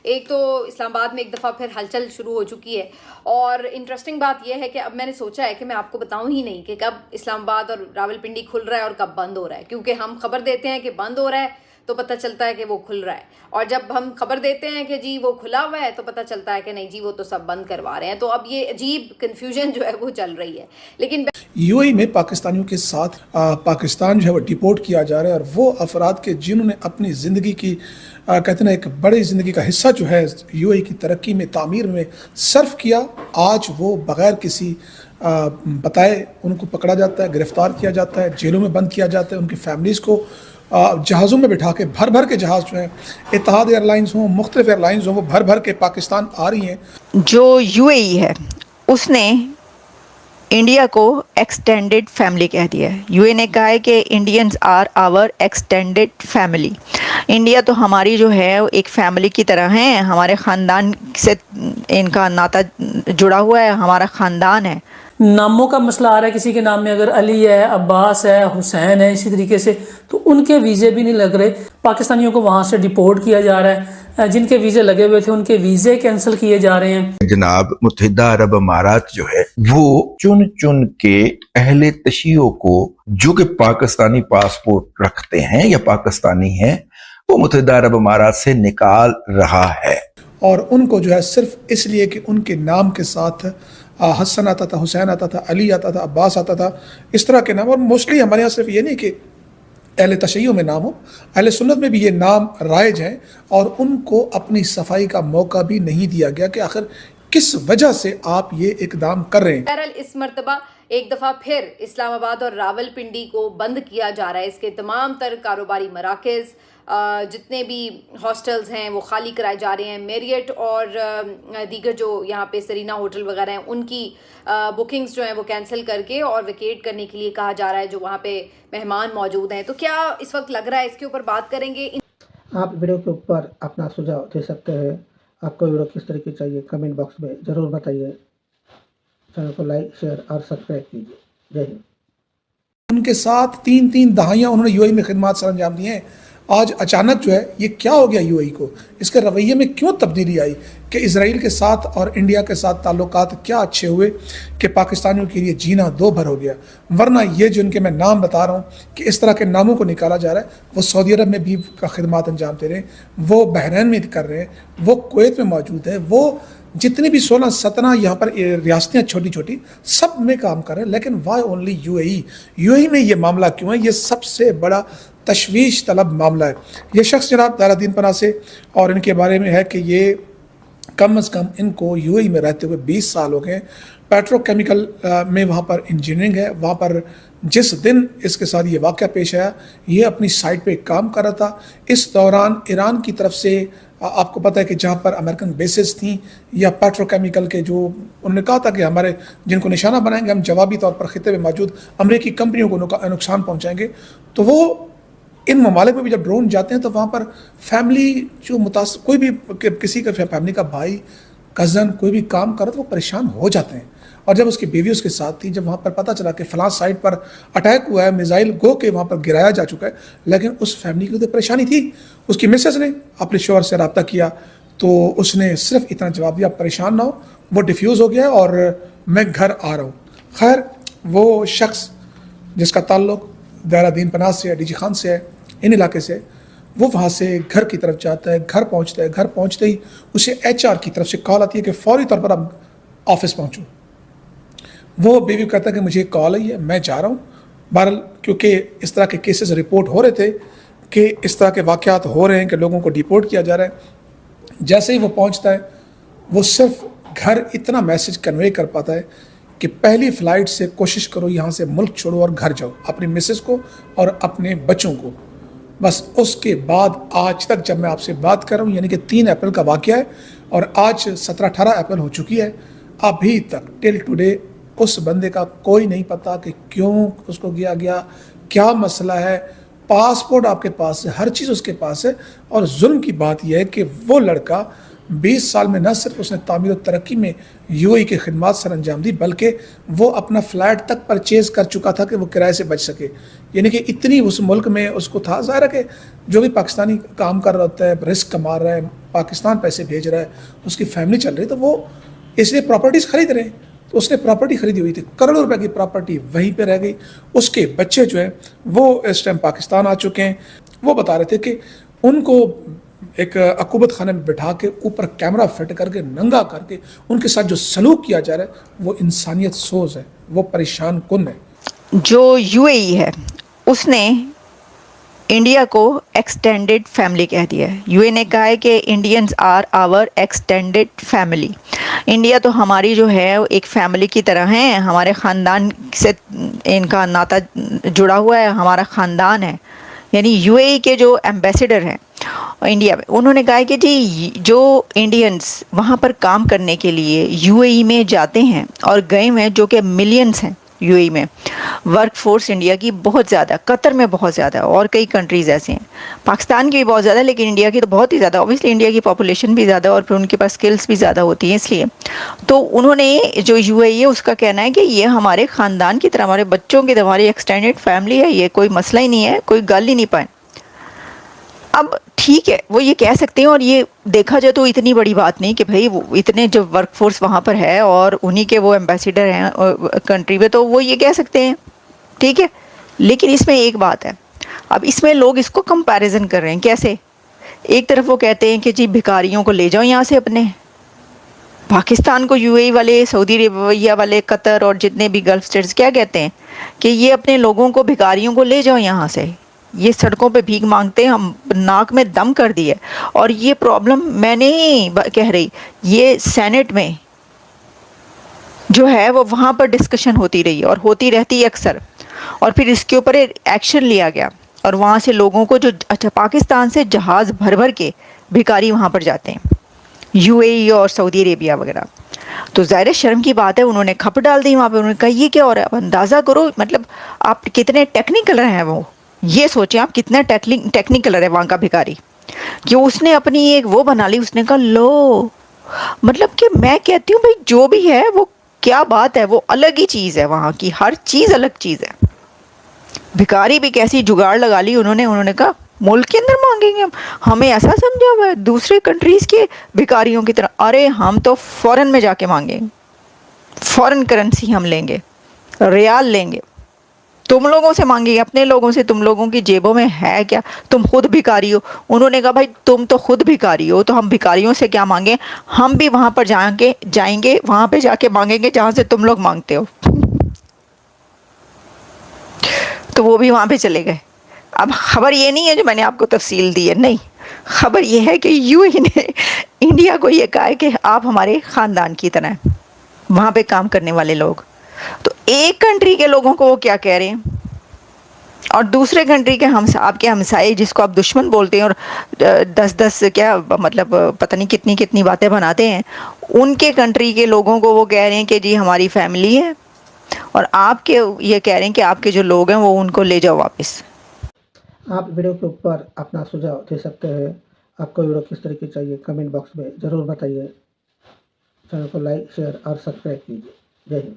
एक तो इस्लामाबाद में एक दफ़ा फिर हलचल शुरू हो चुकी है और इंटरेस्टिंग बात यह है कि अब मैंने सोचा है कि मैं आपको बताऊं ही नहीं कि कब इस्लामाबाद और रावलपिंडी खुल रहा है और कब बंद हो रहा है, क्योंकि हम खबर देते हैं कि बंद हो रहा है तो पता चलता है कि वो खुल रहा है, और जब हम खबर देते हैं कि जी वो खुला हुआ है तो पता चलता है कि नहीं जी वो तो सब बंद करवा रहे हैं। तो अब ये अजीब कन्फ्यूजन जो है वो चल रही है। लेकिन यूएई में पाकिस्तानियों के साथ पाकिस्तान जो है वो डिपोर्ट किया जा रहा है, और वो अफराद के जिन्होंने अपनी ज़िंदगी की कहते हैं ना एक बड़ी ज़िंदगी का हिस्सा जो है यूएई की तरक्की में तामीर में सर्फ किया, आज वो बग़ैर किसी बताए उनको पकड़ा जाता है, गिरफ़्तार किया जाता है, जेलों में बंद किया जाता है। उनकी फैमिलीज़ को जहाज़ों में बिठा के भर भर के जहाज़ जो हैं, इत्तेहाद एयरलाइंस हों, मुख्तलिफ एयरलाइंस हों, वो भर भर के पाकिस्तान आ रही हैं। जो यूएई है उसने इंडिया को एक्सटेंडेड फैमिली कह दिया है। यूए ने कहा है कि Indians are our extended family. India तो हमारी जो है एक फैमिली की तरह है, हमारे ख़ानदान से इनका नाता जुड़ा हुआ है, हमारा ख़ानदान है। नामों का मसला आ रहा है, किसी के नाम में अगर अली है, अब्बास है, हुसैन है, इसी तरीके से, तो उनके वीज़े भी नहीं लग रहे। पाकिस्तानियों को वहाँ से डिपोर्ट किया जा रहा है, जिनके वीज़े लगे हुए थे उनके वीज़े कैंसिल किए जा रहे हैं। जनाब मुत्तहिदा अरब अमारात जो है वो चुन चुन के अहले तशियों को जो कि पाकिस्तानी पासपोर्ट रखते हैं या पाकिस्तानी हैं वो मुत्तहिदा अरब अमारात से निकाल रहा है, और उनको जो है सिर्फ इसलिए कि उनके नाम के साथ हसन आता था, हुसैन आता था, अली आता था, अब्बास आता था, इस तरह के नाम। और मोस्टली हमारे यहाँ सिर्फ ये नहीं कि अहले तशय्युह में नाम हो, अहले सुन्नत में भी ये नाम राइज हैं, और उनको अपनी सफाई का मौका भी नहीं दिया गया कि आखिर किस वजह से आप ये इकदाम कर रहे हैं। बहरहाल इस मरतबा एक दफ़ा फिर इस्लामाबाद और रावलपिंडी को बंद किया जा रहा है। इसके तमाम तर कारोबारी मराकज़, जितने भी हॉस्टल्स हैं वो खाली कराए जा रहे हैं। मेरियट और दीगर जो यहाँ पे सरीना होटल वगैरह हैं उनकी बुकिंग्स जो हैं वो कैंसिल करके और वेकेट करने के लिए कहा जा रहा है जो वहाँ पे मेहमान मौजूद हैं। तो क्या इस वक्त लग रहा है, इसके ऊपर बात करेंगे। आप वीडियो के ऊपर अपना सुझाव दे सकते हैं। आपको वीडियो किस तरीके चाहिए कमेंट बॉक्स में ज़रूर बताइए। चैनल को लाइक, शेयर और सब्सक्राइब कीजिए। जय हिंद। उनके साथ 3-3 दहाइयाँ उन्होंने यूएई में खिदमत सर अंजाम दिए हैं। आज अचानक जो है ये क्या हो गया यूएई को, इसके रवैये में क्यों तब्दीली आई कि इजराइल के साथ और इंडिया के साथ ताल्लुकात क्या अच्छे हुए कि पाकिस्तानियों के लिए जीना दो भर हो गया। वरना ये जिनके मैं नाम बता रहा हूँ कि इस तरह के नामों को निकाला जा रहा है, वो सऊदी अरब में भी का खिदमत अंजाम दे रहे हैं, वो बहरैन में कर रहे हैं, वो कुवैत में मौजूद है, वो जितनी भी 16-17 यहाँ पर रियासतें छोटी छोटी सब में काम कर रहे हैं। लेकिन वाई ओनली यूएई? यूएई में ये मामला क्यों है? ये सबसे बड़ा तशवीश तलब मामला है। ये शख्स जनाब दारादीन पनाह से, और इनके बारे में है कि ये कम अज़ कम इनको यूएई में रहते हुए 20 साल हो गए। पेट्रोकेमिकल में वहाँ पर इंजीनियरिंग है। वहाँ पर जिस दिन इसके साथ ये वाक़या पेश आया, ये अपनी साइट पे काम कर रहा था। इस दौरान ईरान की तरफ से आपको पता है कि जहाँ पर अमेरिकन बेसेस थी या पेट्रोकेमिकल के जो उन्होंने कहा था कि हमारे जिनको निशाना बनाएंगे हम जवाबी तौर पर खिते में मौजूद अमेरिकी कंपनियों को नुकसान पहुँचाएंगे। तो वो इन ममालिक में भी जब ड्रोन जाते हैं तो वहाँ पर फैमिली जो कोई भी किसी का फैमिली का भाई कज़न कोई भी काम कर रहा तो वो परेशान हो जाते हैं। और जब उसकी बेबी उसके साथ थी, जब वहाँ पर पता चला कि फ़लाँ साइट पर अटैक हुआ है, मिसाइल गो के वहाँ पर गिराया जा चुका है, लेकिन उस फैमिली के लिए तो परेशानी थी। उसकी मिसेस ने अपने शोहर से रब्ता किया तो उसने सिर्फ इतना जवाब दिया, परेशान ना हो, वो डिफ्यूज़ हो गया और मैं घर आ रहा हूँ। खैर वो शख्स जिसका ताल्लुक दारादीन पनाह से, डीजी खान से है, इन इलाके से, वो वहाँ से घर की तरफ जाता है, घर पहुँचता है। घर पहुँचते ही उसे एचआर की तरफ से कॉल आती है कि फौरी तौर पर अब ऑफिस पहुँचो। वो बेबी कहता है कि मुझे कॉल आई है, मैं जा रहा हूँ। बहरहाल क्योंकि इस तरह के केसेस रिपोर्ट हो रहे थे कि इस तरह के वाक़यात हो रहे हैं कि लोगों को डिपोर्ट किया जा रहा है, जैसे ही वो पहुँचता है वो सिर्फ घर इतना मैसेज कन्वे कर पाता है कि पहली फ़्लाइट से कोशिश करो यहाँ से मुल्क छोड़ो और घर जाओ, अपनी मिसेस को और अपने बच्चों को। बस उसके बाद आज तक जब मैं आपसे बात कर रहा हूँ, यानी कि 3 अप्रैल का वाक़या है और आज 17-18 अप्रैल हो चुकी है, अभी तक टिल टुडे उस बंदे का कोई नहीं पता कि क्यों उसको किया गया, क्या मसला है। पासपोर्ट आपके पास है, हर चीज़ उसके पास है, और जुल्म की बात यह है कि वो लड़का 20 साल में न सिर्फ उसने तामीर और तरक्की में यूएई की खिदमत सर अंजाम दी, बल्कि वो अपना फ्लैट तक परचेज़ कर चुका था कि वो किराए से बच सके। यानी कि इतनी उस मुल्क में उसको था। ज़ाहिर है कि जो भी पाकिस्तानी काम कर रहा होता है, रिस्क कमा रहा है, पाकिस्तान पैसे भेज रहा है, उसकी फैमिली चल रही है, तो वो इसलिए प्रॉपर्टीज़ खरीद रहे हैं। तो उसने प्रॉपर्टी खरीदी हुई थी, करोड़ों रुपए की प्रॉपर्टी वहीं पे रह गई। उसके बच्चे जो हैं वो इस टाइम पाकिस्तान आ चुके हैं। वो बता रहे थे कि उनको एक अकूबत खाने में बिठा के ऊपर कैमरा फिट करके नंगा करके उनके साथ जो सलूक किया जा रहा है वो इंसानियत सोज है, वो परेशान कुन है। जो यूएई है उसने इंडिया को एक्सटेंडेड फैमिली कह दिया है। यूएई ने कहा है कि Indians are our extended family. India तो हमारी जो है एक फैमिली की तरह है, हमारे ख़ानदान से इनका नाता जुड़ा हुआ है, हमारा ख़ानदान है। यानी यूएई के जो एम्बेसडर हैं इंडिया में, उन्होंने कहा है कि जी जो इंडियंस वहाँ पर काम करने के लिए यूएई में जाते हैं और गए हुए हैं, जो कि मिलियंस हैं यूएई में, वर्क फोर्स इंडिया की बहुत ज़्यादा, कतर में बहुत ज़्यादा और कई कंट्रीज़ ऐसे हैं, पाकिस्तान की भी बहुत ज़्यादा, लेकिन इंडिया की तो बहुत ही ज़्यादा। ऑब्वियसली इंडिया की पॉपुलेशन भी ज़्यादा और फिर उनके पास स्किल्स भी ज़्यादा होती हैं, इसलिए तो उन्होंने जो यूएई है उसका कहना है कि ये हमारे ख़ानदान की तरह, हमारे बच्चों की तरह, हमारी एक्सटेंडेड फैमिली है, ये कोई मसला ही नहीं है, कोई गल ही नहीं पाए। अब ठीक है, वो ये कह सकते हैं और ये देखा जाए तो इतनी बड़ी बात नहीं कि भाई वो इतने जो वर्कफोर्स वहाँ पर है और उन्हीं के वो एम्बेसडर हैं कंट्री में, तो वो ये कह सकते हैं, ठीक है। लेकिन इसमें एक बात है, अब इसमें लोग इसको कंपैरिजन कर रहे हैं। कैसे? एक तरफ वो कहते हैं कि जी भिखारियों को ले जाओ यहाँ से अपने, पाकिस्तान को यूएई वाले, सऊदी अरबिया वाले, कतर और जितने भी गल्फ स्टेट्स क्या कहते हैं कि ये अपने लोगों को, भिखारियों को ले जाओ यहाँ से, ये सड़कों पे भीख मांगते हैं, हम नाक में दम कर दिए। और ये प्रॉब्लम मैं नहीं कह रही, ये सेनेट में जो है वो वहाँ पर डिस्कशन होती रही और होती रहती है अक्सर, और फिर इसके ऊपर एक्शन लिया गया और वहाँ से लोगों को जो, अच्छा पाकिस्तान से जहाज़ भर भर के भिखारी वहाँ पर जाते हैं, यूएई और सऊदी अरेबिया वगैरह। तो ज़ाहिर शर्म की बात है, उन्होंने खप डाल दी वहाँ पे। उन्होंने कहा ये क्या हो रहा है, अब अंदाज़ा करो, मतलब आप कितने टेक्निकल हैं वो, ये सोचें आप कितना टेक्निकल है वहाँ का भिखारी, कि उसने अपनी एक वो बना ली, उसने कहा लो, मतलब कि मैं कहती हूँ भाई जो भी है वो क्या बात है, वो अलग ही चीज़ है, वहाँ की हर चीज़ अलग चीज़ है। भिखारी भी कैसी जुगाड़ लगा ली उन्होंने कहा मुल्क के अंदर मांगेंगे हम, हमें ऐसा समझा हुआ है दूसरे कंट्रीज़ के भिखारियों की तरह, अरे हम तो फ़ॉरेन में जाके मांगेंगे, फ़ॉरेन करेंसी हम लेंगे, रियाल लेंगे, तुम लोगों से मांगेंगे, अपने लोगों से, तुम लोगों की जेबों में है क्या, तुम खुद भिखारी हो। उन्होंने कहा भाई तुम तो खुद भिखारी हो, तो हम भिखारियों से क्या मांगे, हम भी वहाँ पर जाएंगे, वहाँ पे जाके मांगेंगे जहाँ से तुम लोग मांगते हो। तो वो भी वहाँ पे चले गए। अब खबर ये नहीं है जो मैंने आपको तफसील दी है, नहीं, खबर ये है कि यूएई ने इंडिया को ये कहा है कि आप हमारे ख़ानदान की तरह हैं, वहाँ पे काम करने वाले लोग। तो एक कंट्री के लोगों को वो क्या कह रहे हैं और दूसरे कंट्री के आपके हमसाए जिसको आप दुश्मन बोलते हैं और 10-10 क्या मतलब पता नहीं कितनी कितनी बातें बनाते हैं, उनके कंट्री के लोगों को वो कह रहे हैं कि जी हमारी फैमिली है, और आपके ये कह रहे हैं कि आपके जो लोग हैं वो उनको ले जाओ वापस। आप वीडियो के ऊपर अपना सुझाव दे सकते हैं। आपको वीडियो किस तरह की चाहिए कमेंट बॉक्स में ज़रूर बताइए। चैनल को लाइक, शेयर और सब्सक्राइब कीजिए। जय हिंद।